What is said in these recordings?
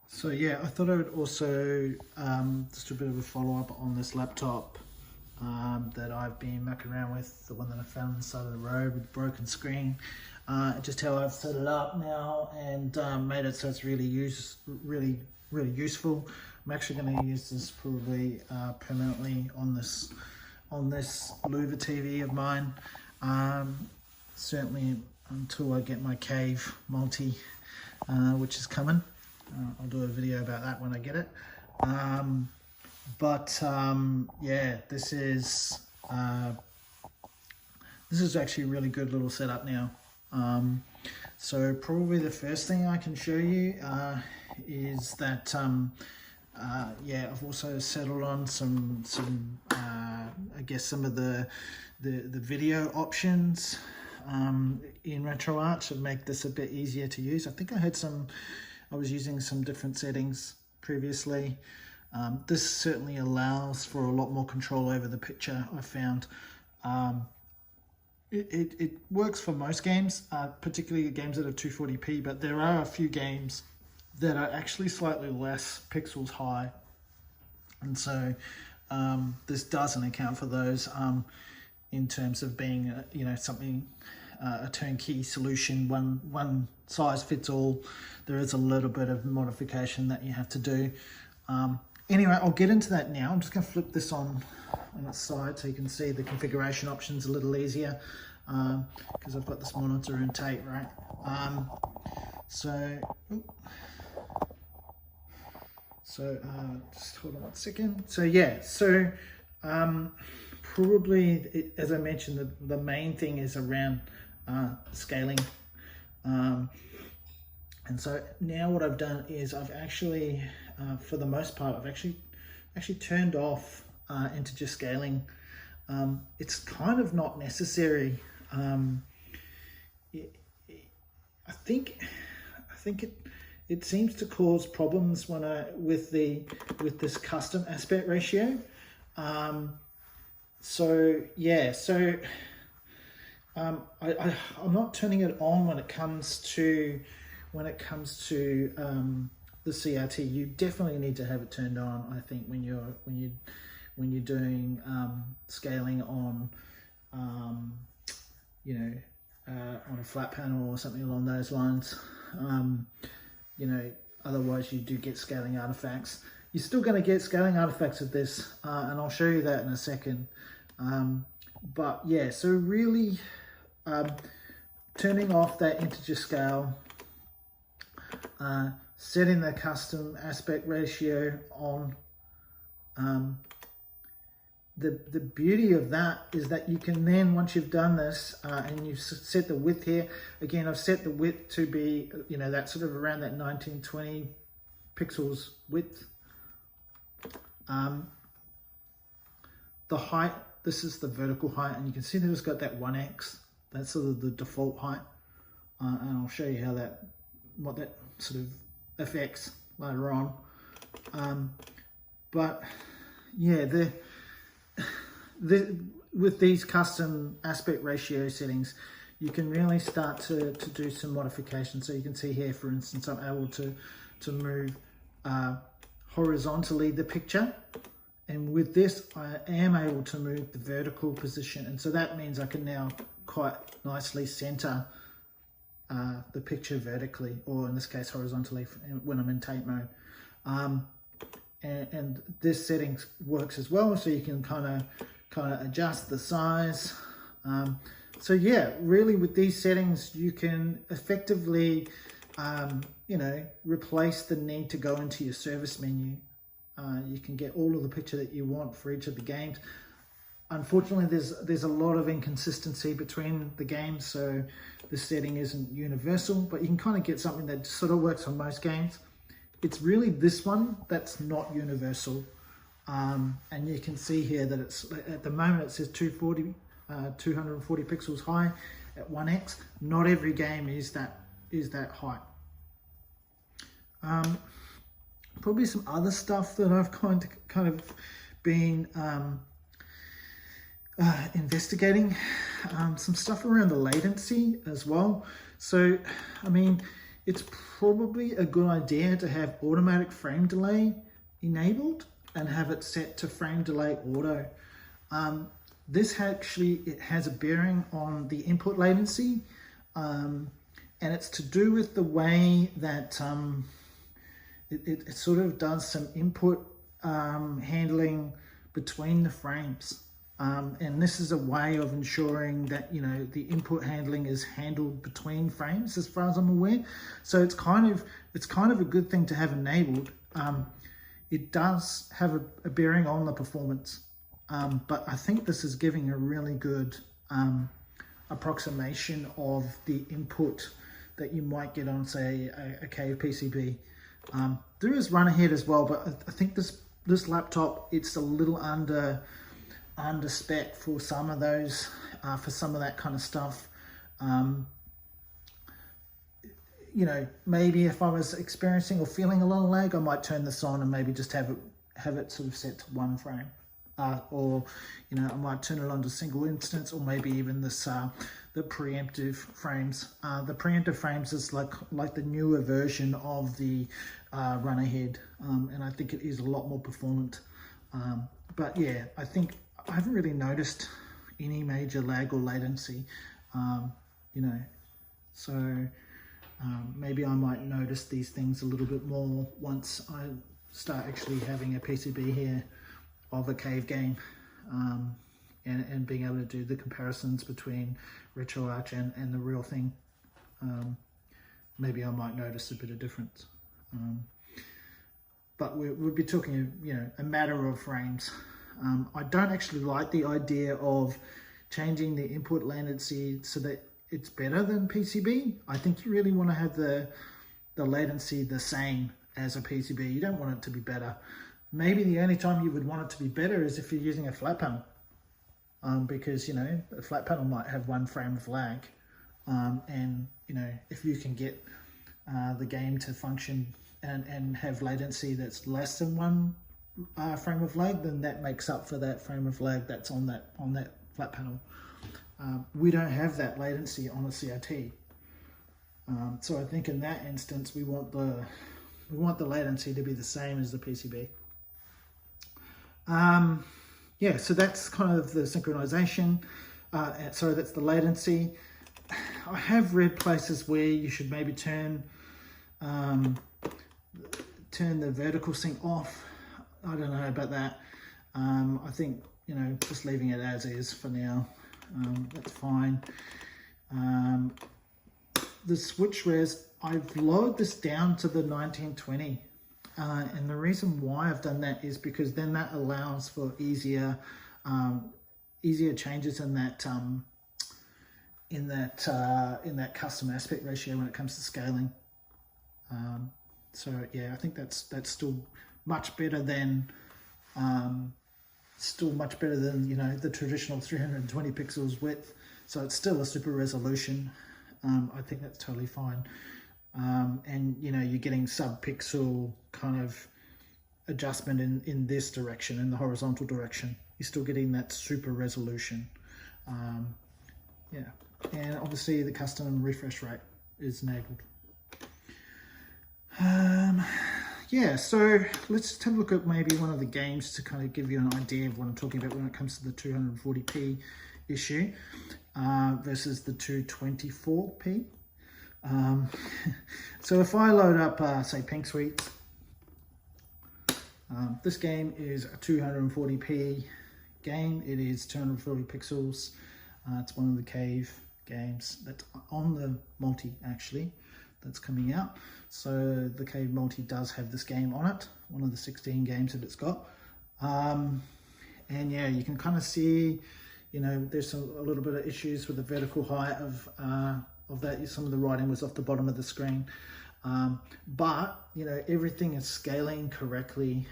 So yeah, I thought I would also just a bit of a follow-up on this laptop that I've been mucking around with, the one that I found on the side of the road with the broken screen. Just how I've set it up now and made it so it's really useful. I'm actually going to use this probably permanently on this louver TV of mine. Certainly until I get my cave multi, which is coming. I'll do a video about that when I get it. Yeah, this is actually a really good little setup now. So probably the first thing I can show you is that yeah, I've also settled on some I guess some of the video options in RetroArch to make this a bit easier to use. I think I was using some different settings previously. This certainly allows for a lot more control over the picture, I found. It works for most games, particularly games that are 240p, but there are a few games that are actually slightly less pixels high. And so this doesn't account for those in terms of being, you know, something, a turnkey solution, one size fits all. There is a little bit of modification that you have to do. Anyway, I'll get into that now. I'm just going to flip this on its side so you can see the configuration options a little easier because I've got this monitor and tape, right? Just hold on 1 second. So yeah, probably, as I mentioned, the main thing is around scaling. And so now what I've done is I've actually, for the most part, I've actually turned off integer scaling. It's kind of not necessary. I think it seems to cause problems when with this custom aspect ratio. So yeah, I'm not turning it on when it comes to the CRT. You definitely need to have it turned on, I think, when you're doing scaling on you know, on a flat panel or something along those lines. You know, otherwise you do get scaling artifacts. You're still going to get scaling artifacts with this, and I'll show you that in a second. But yeah, so really turning off that integer scale, setting the custom aspect ratio on. The beauty of that is that you can then, once you've done this and you've set the width here, again, I've set the width to be, you know, that sort of around that 1920 pixels width. The height, this is the vertical height, and you can see that it's got that 1x. That's sort of the default height. And I'll show you how what that sort of affects later on. But yeah, with these custom aspect ratio settings, you can really start to do some modifications. So you can see here, for instance, I'm able to move horizontally the picture, and with this I am able to move the vertical position, and so that means I can now quite nicely center the picture vertically, or in this case horizontally, when I'm in tape mode. And this setting works as well, so you can kind of adjust the size. So yeah, really with these settings you can effectively you know, replace the need to go into your service menu. You can get all of the picture that you want for each of the games. Unfortunately, there's a lot of inconsistency between the games, so the setting isn't universal, but you can kind of get something that sort of works on most games. It's really this one that's not universal. And you can see here that it's, at the moment it says 240 pixels high at 1x. Not every game is that height. Probably some other stuff that I've kind of been investigating, some stuff around the latency as well. So I mean, it's probably a good idea to have automatic frame delay enabled and have it set to frame delay auto. This actually, it has a bearing on the input latency, and it's to do with the way that it sort of does some input handling between the frames. And this is a way of ensuring that, you know, the input handling is handled between frames, as far as I'm aware. So it's kind of a good thing to have enabled. It does have a bearing on the performance, but I think this is giving a really good approximation of the input that you might get on, say, a Cave PCB. There is run ahead as well, but I think this laptop, it's a little under spec for some of those, for some of that kind of stuff. You know, maybe if I was experiencing or feeling a little lag, I might turn this on and maybe just have it sort of set to one frame, or you know, I might turn it on to single instance, or maybe even this the preemptive frames. The preemptive frames is like the newer version of the run ahead, and I think it is a lot more performant. But yeah, I think I haven't really noticed any major lag or latency, you know, so maybe I might notice these things a little bit more once I start actually having a PCB here of a Cave game, and being able to do the comparisons between RetroArch and the real thing. Maybe I might notice a bit of difference. But we'll be talking, you know, a matter of frames. I don't actually like the idea of changing the input latency so that it's better than PCB. I think you really want to have the latency the same as a PCB. You don't want it to be better. Maybe the only time you would want it to be better is if you're using a flat panel, because, you know, a flat panel might have 1 frame of lag, and, you know, if you can get the game to function and have latency that's less than 1 frame of lag, then that makes up for that frame of lag that's on that flat panel. We don't have that latency on a CRT, so I think in that instance we want the latency to be the same as the PCB. Yeah, so that's kind of the synchronization. Sorry, that's the latency. I have read places where you should maybe turn the vertical sync off. I don't know about that. I think, you know, just leaving it as is for now. That's fine. The switch res, I've lowered this down to the 1920. And the reason why I've done that is because then that allows for easier changes in that custom aspect ratio when it comes to scaling. So yeah, I think that's still much better than you know, the traditional 320 pixels width. So it's still a super resolution. I think that's totally fine. And you know, you're getting sub-pixel kind of adjustment in this direction, in the horizontal direction. You're still getting that super resolution. Yeah, and obviously the custom refresh rate is enabled. Yeah, so let's just have a look at maybe one of the games to kind of give you an idea of what I'm talking about when it comes to the 240p issue versus the 224p. So if I load up, say, Pink Suites, this game is a 240p game. It is 240 pixels. It's one of the Cave games that's on the multi, actually, that's coming out. So the Cave multi does have this game on it, one of the 16 games that it's got. And yeah, you can kind of see, you know, there's a little bit of issues with the vertical height of that. Some of the writing was off the bottom of the screen, but you know, everything is scaling correctly.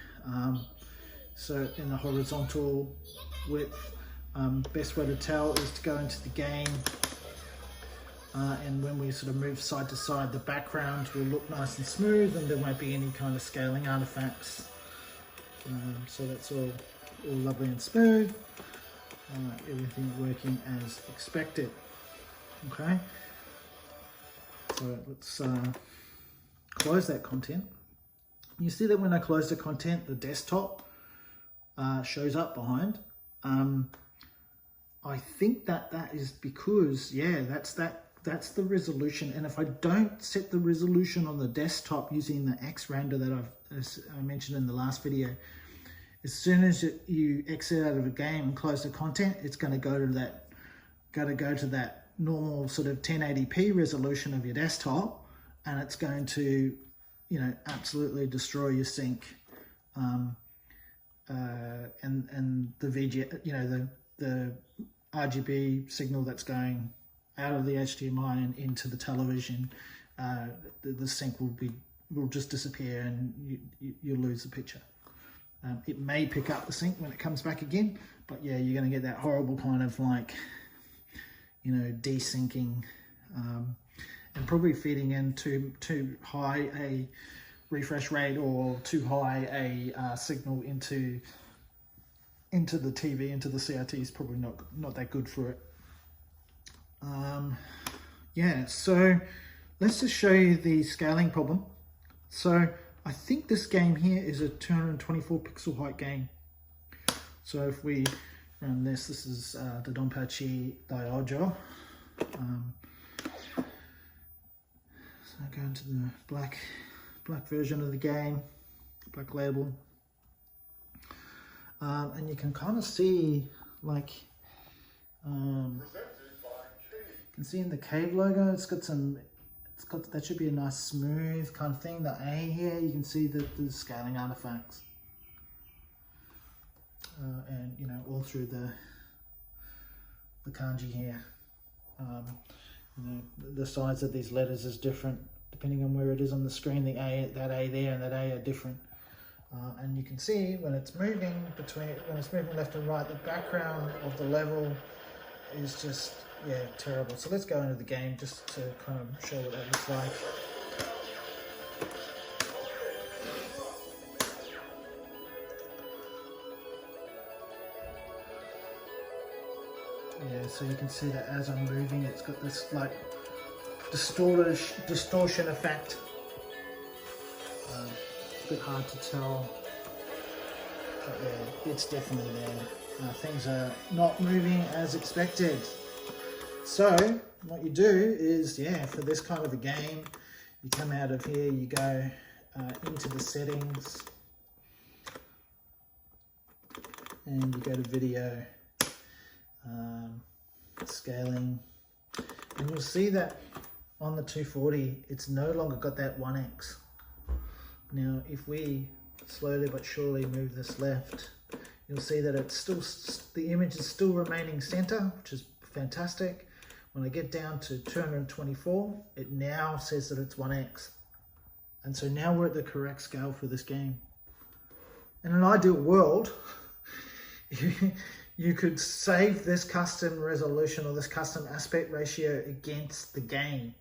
So in the horizontal width, best way to tell is to go into the game, and when we sort of move side to side, the background will look nice and smooth, and there won't be any kind of scaling artifacts. So that's all lovely and smooth. Everything working as expected. Okay. So let's close that content, you see that when I close the content, the desktop shows up behind. I think that is because, yeah, that's the resolution. And if I don't set the resolution on the desktop using the X render that I mentioned in the last video, as soon as you exit out of a game and close the content, it's going to go to that normal sort of 1080p resolution of your desktop, and it's going to, you know, absolutely destroy your sync, and the VG, you know, the RGB signal that's going out of the HDMI and into the television. The sync will just disappear, and you'll lose the picture. It may pick up the sync when it comes back again, but yeah, you're going to get that horrible kind of like, you know, desyncing, and probably feeding in too high a refresh rate or too high a signal into the TV, into the CRT is probably not that good for it. Yeah, so let's just show you the scaling problem. So I think this game here is a 224 pixel height game. So if we run this is the Donpachi Daiojo. So I go into the black version of the game, black label. And you can kind of see, like, you can see in the cave logo, that should be a nice smooth kind of thing. The A here, you can see the scaling artifacts, and you know, all through the kanji here. You know, the size of these letters is different depending on where it is on the screen. The A, that A there and that A are different. And you can see when it's moving left and right, the background of the level is just, yeah, terrible. So let's go into the game just to kind of show what that looks like. Yeah, so you can see that as I'm moving, it's got this like distortion effect. It's a bit hard to tell, but yeah, it's definitely there. Things are not moving as expected. So what you do is, yeah, for this kind of a game, you come out of here, you go into the settings, and you go to video, scaling, and you'll see that on the 240, it's no longer got that 1x. Now, if we slowly but surely move this left, you'll see that it's still, the image is still remaining center, which is fantastic. When I get down to 224, it now says that it's 1x. And so now we're at the correct scale for this game. In an ideal world, you could save this custom resolution or this custom aspect ratio against the game,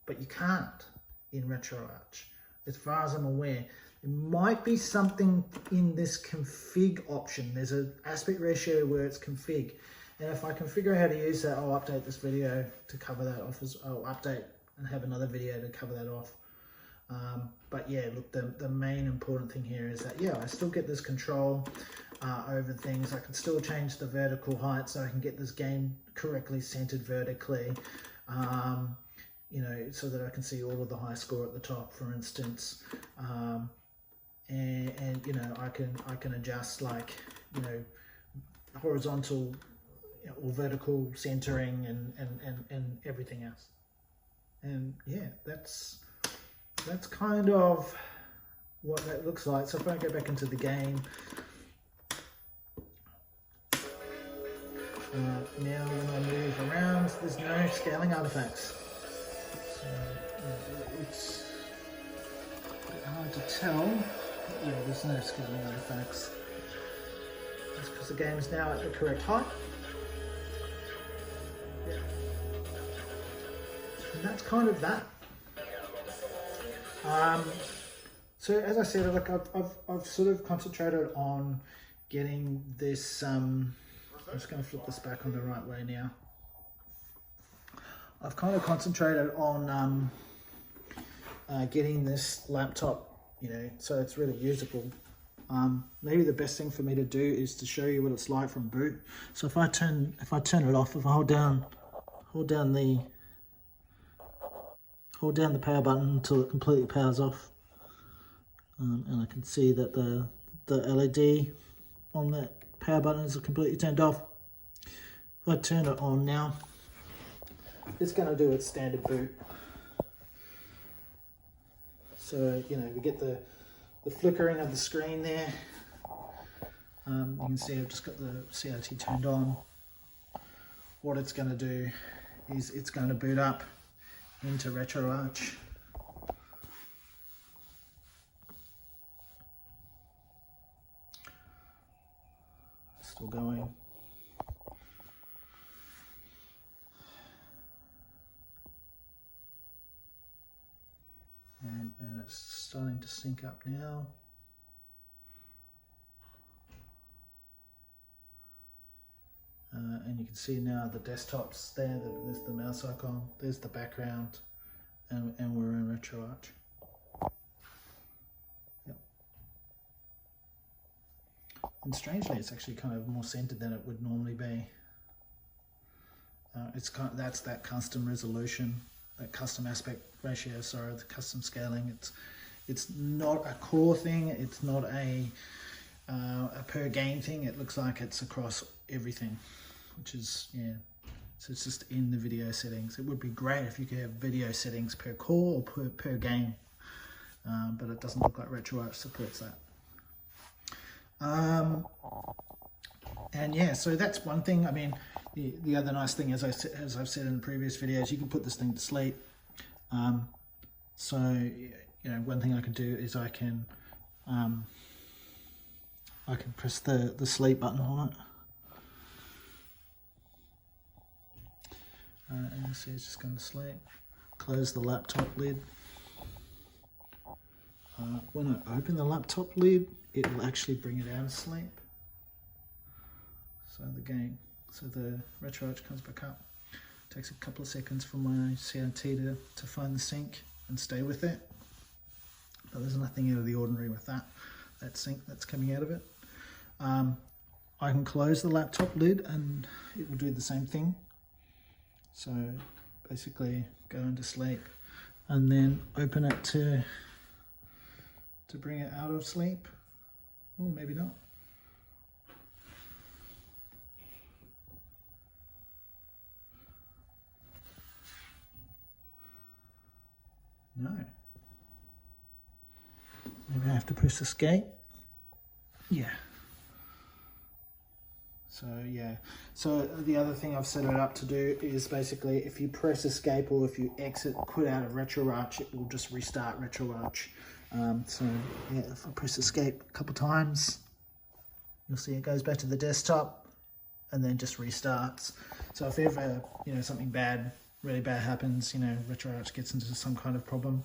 but you can't in RetroArch. As far as I'm aware, there might be something in this config option. There's an aspect ratio where it's config. And if I can figure out how to use that, I'll update this video to cover that off. I'll update and have another video to cover that off. But yeah, look, the main important thing here is that, yeah, I still get this control over things. I can still change the vertical height so I can get this game correctly centered vertically. You know, so that I can see all of the high score at the top, for instance, and you know, I can adjust, like, you know, horizontal, you know, or vertical centering and everything else. And yeah, that's kind of what that looks like. So if I go back into the game, now when I move around, there's no scaling artifacts. It's a bit hard to tell. Yeah, there's no scaling artifacts. That's because the game is now at the correct height. Yeah. And that's kind of that. So as I said, like I've sort of concentrated on getting this. I'm just going to flip this back on the right way now. I've kind of concentrated on getting this laptop, so it's really usable. Maybe the best thing for me to do is to show you what it's like from boot. So if I turn it off, if I hold down the power button until it completely powers off, and I can see that the LED on that power button is completely turned off. If I turn it on now, it's going to do its standard boot. So we get the flickering of the screen there. You can see I've just got the CRT turned on. What it's going to do is it's going to boot up into RetroArch. Still going. And it's starting to sync up now. And you can see now the desktop's there, there's the mouse icon, there's the background, and we're in RetroArch. Yep. And strangely, it's actually kind of more centered than it would normally be. That's that custom resolution, that custom aspect ratio, sorry, the custom scaling. It's not a core thing, it's not a per game thing. It looks like it's across everything, which is, so it's just in the video settings. It would be great if you could have video settings per core or per game, but it doesn't look like RetroArch supports that. And yeah, so that's one thing. I mean, the other nice thing, as I've said in previous videos, you can put this thing to sleep. So one thing I can do is I can press the sleep button on it, and you see it's just going to sleep. Close the laptop lid. When I open the laptop lid, it will actually bring it out of sleep. So the RetroArch comes back up. It takes a couple of seconds for my CRT to find the sync and stay with it. But there's nothing out of the ordinary with that sync that's coming out of it. I can close the laptop lid and it will do the same thing. So basically go into sleep and then open it to bring it out of sleep. Oh, maybe not. No. Maybe I have to press escape. Yeah. So yeah. So the other thing I've set it up to do is basically if you press escape or if you quit out of RetroArch, it will just restart RetroArch. So yeah, if I press escape a couple times, you'll see it goes back to the desktop and then just restarts. So if ever something really bad happens, RetroArch gets into some kind of problem,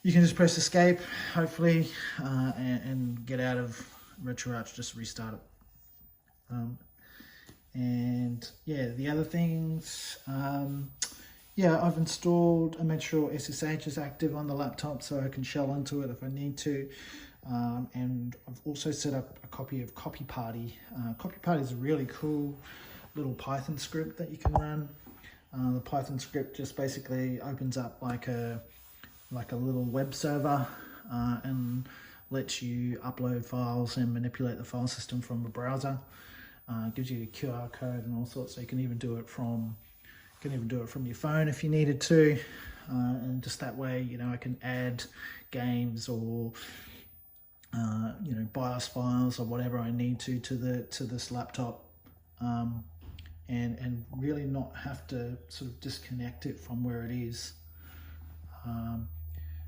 you can just press escape, hopefully, and get out of RetroArch, just restart it. And yeah, the other things, I've installed, I made sure SSH is active on the laptop so I can shell into it if I need to. And I've also set up a copy of Copy Party. Copy Party is a really cool little Python script that you can run. The Python script just basically opens up like a little web server and lets you upload files and manipulate the file system from a browser. Gives you a QR code and all sorts, so you can even do it from your phone if you needed to, and just that way, I can add games or BIOS files or whatever I need to this laptop, and really not have to sort of disconnect it from where it is.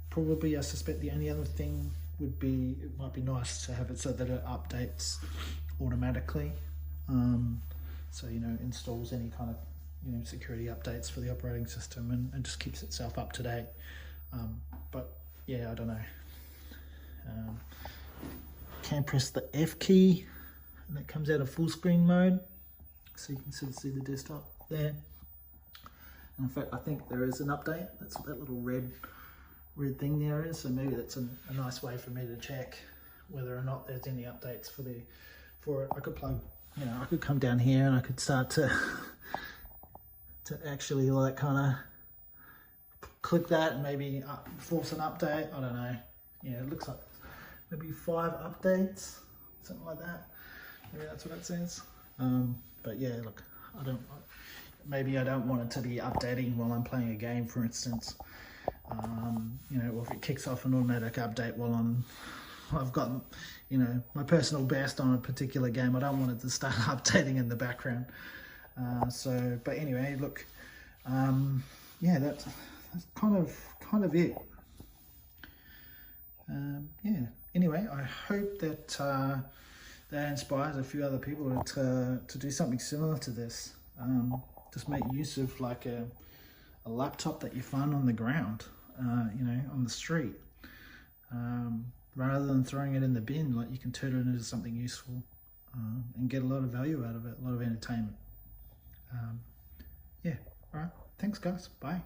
Probably, I suspect the only other thing would be, it might be nice to have it so that it updates automatically. So installs any kind of security updates for the operating system and just keeps itself up to date. But yeah, I don't know. Can press the F key and that comes out of full screen mode, so you can see the desktop there. And in fact, I think there is an update. That's that little red red thing there is. So maybe that's a nice way for me to check whether or not there's any updates for it. I could plug, you know, I could come down here and I could start to actually like kind of click that and maybe force an update. I don't know. Yeah, it looks like maybe 5 updates, something like that. Maybe that's what it says. But yeah, look, maybe I don't want it to be updating while I'm playing a game, for instance. You know, or if it kicks off an automatic update while I've got, you know, my personal best on a particular game, I don't want it to start updating in the background. But anyway, look, yeah, that's kind of it. Yeah. Anyway, I hope that that inspires a few other people to do something similar to this. Just make use of like a laptop that you find on the ground, you know, on the street. Rather than throwing it in the bin, like you can turn it into something useful and get a lot of value out of it, a lot of entertainment. Yeah, all right. Thanks, guys. Bye.